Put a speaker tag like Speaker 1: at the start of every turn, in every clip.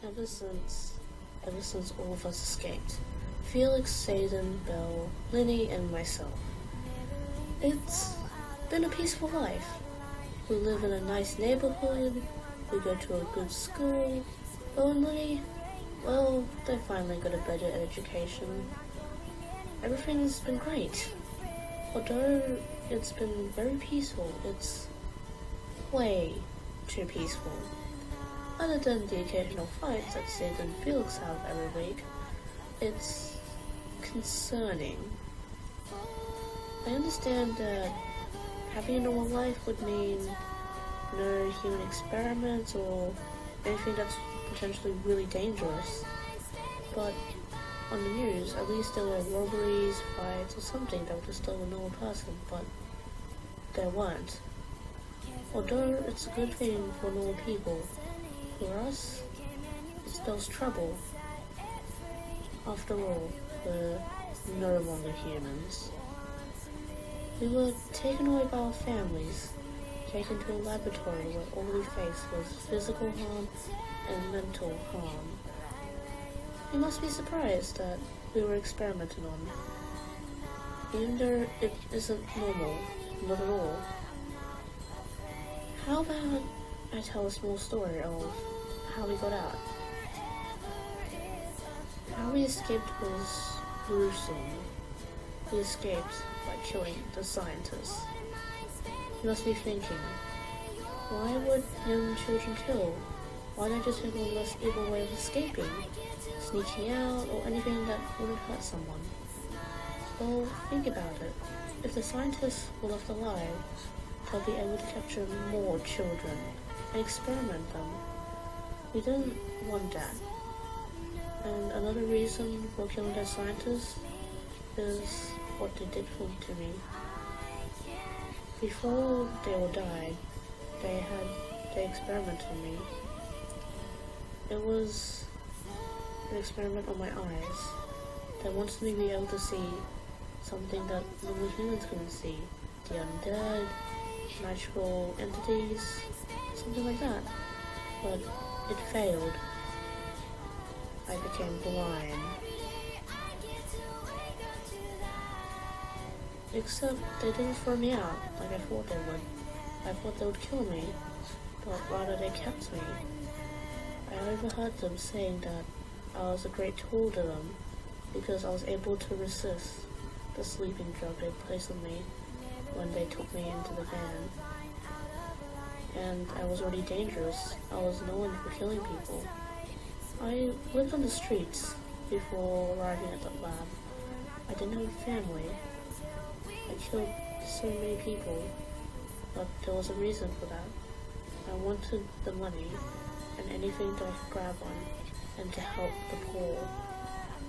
Speaker 1: ever since all of us escaped. Felix, Satan, Belle, Linny, and myself. It's been a peaceful life. We live in a nice neighborhood, we go to a good school. Belle and Linny, well, they finally got a better education. Everything's been great. Although it's been very peaceful, it's way too peaceful. Other than the occasional fights that Sid and Felix have every week, it's concerning. I understand that having a normal life would mean no human experiments or anything that's potentially really dangerous, but on the news, at least there were robberies, fights, or something that would disturb a normal person, but there weren't. Although it's a good thing for normal people, for us, it spells trouble. After all, we're no longer humans. We were taken away by our families, taken to a laboratory where all we faced was physical harm and mental harm. You must be surprised that we were experimented on, even though it isn't normal, not at all. How about I tell a small story of how we got out? How we escaped was gruesome. We escaped by killing the scientists. You must be thinking, why would young children kill? Why not just have a less evil way of escaping, sneaking out, or anything that wouldn't hurt someone? Well, think about it. If the scientists were left alive, they'll be able to capture more children and experiment them. We didn't want that. And another reason for killing the scientists is what they did to me. Before they all died, they experimented on me. It was an experiment on my eyes. They wanted me to be able to see something that normal humans couldn't see. The undead, natural entities, something like that. But it failed. I became blind. Except they didn't throw me out like I thought they would. I thought they would kill me, but rather they kept me. I overheard them saying that I was a great tool to them because I was able to resist the sleeping drug they placed on me when they took me into the van. And I was already dangerous. I was known for killing people. I lived on the streets before arriving at the lab. I didn't have a family. I killed so many people, but there was a reason for that. I wanted the money and anything that I could grab on, and to help the poor.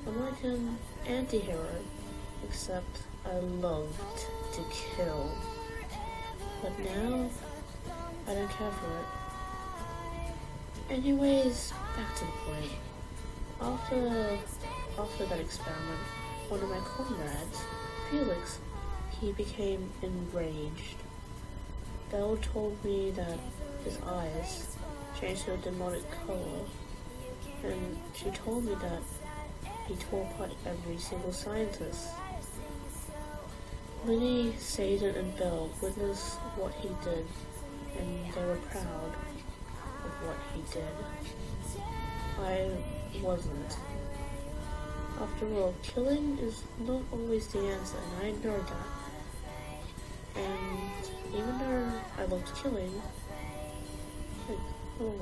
Speaker 1: I'm like an anti-hero, except I loved to kill. But now, I don't care for it. Anyways, back to the point. After that experiment, one of my comrades, Felix, he became enraged. Belle told me that his eyes changed to a demonic color, and she told me that he tore apart every single scientist. Linny, Satan, and Belle witnessed what he did, and they were proud of what he did. I wasn't. After all, killing is not always the answer, and I know that. And even though I loved killing, for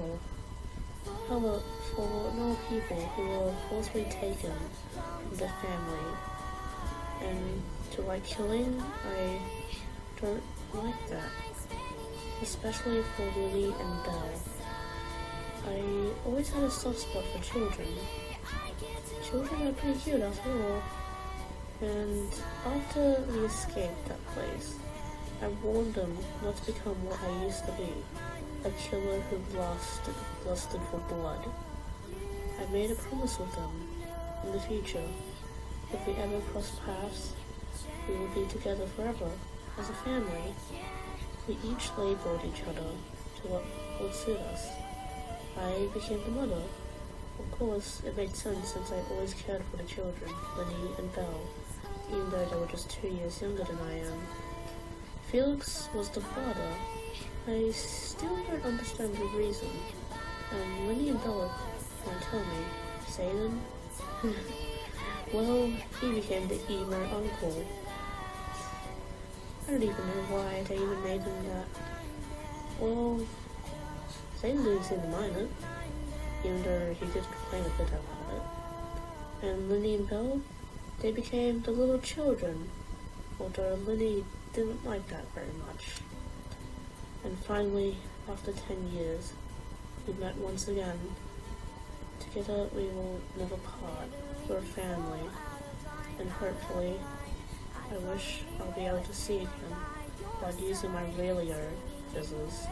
Speaker 1: normal people who were forcibly taken from their family, and to like killing, I don't like that. Especially for Lily and Belle. I always had a soft spot for children. Children are pretty cute after all. And after we escaped that place, I warned them not to become what I used to be, a killer who lusted for blood. I made a promise with them. In the future, if we ever cross paths, we will be together forever, as a family. We each labeled each other to what would suit us. I became the mother, Of course, it made sense since I always cared for the children, Lenny and Belle, even though they were just 2 years younger than I am. Felix was the father. I still don't understand the reason. And Lenny and Belle won't tell me. Zayden? Well, he became the emo uncle. I don't even know why they even made him that. Well, Zayden didn't seem to mind it, even though he did complain a bit about it. And Lenny and Belle, they became the little children, although Lenny didn't like that very much. And finally, after 10 years, we met once again. Together we will never part. We're a family. And hopefully, I wish I'll be able to see him while using my Railio visors.